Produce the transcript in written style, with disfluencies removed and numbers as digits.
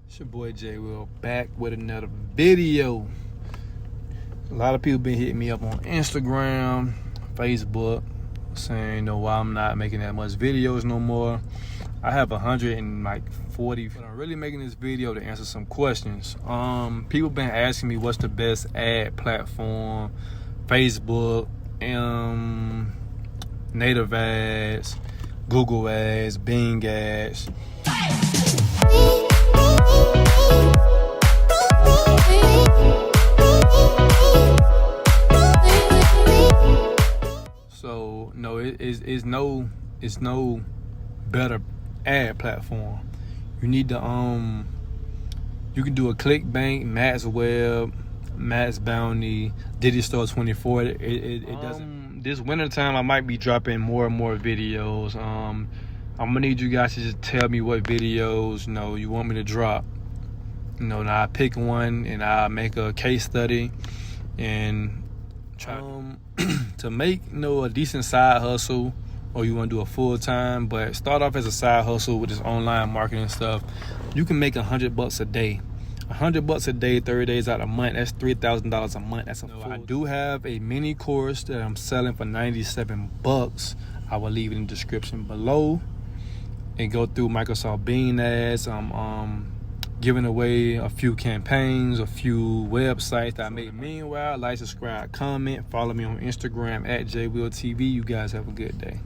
It's your boy J Will back with another video. A lot of people been hitting me up on Instagram, Facebook, saying why I'm not making that much videos no more. I have 140, but I'm really making this video to answer some questions. People been asking me what's the best ad platform, Facebook, native ads, Google ads, Bing ads. So no, it's no better ad platform. You need to you can do a ClickBank, Max Web, Max Bounty, Diddy Store 24. It doesn't. This winter time I might be dropping more and more videos. I'm gonna need you guys to just tell me what videos you want me to drop. Now I pick one and I make a case study and try to make a decent side hustle, or you want to do a full time, but start off as a side hustle with this online marketing stuff. You can make $100 a day. $100 a day, 30 days out of a month. That's $3,000 a month. That's I do have a mini course that I'm selling for $97. I will leave it in the description below. And go through Microsoft Bing ads. I'm giving away a few campaigns, a few websites that I made. Meanwhile, like, subscribe, comment, follow me on Instagram at JWillTV. You guys have a good day.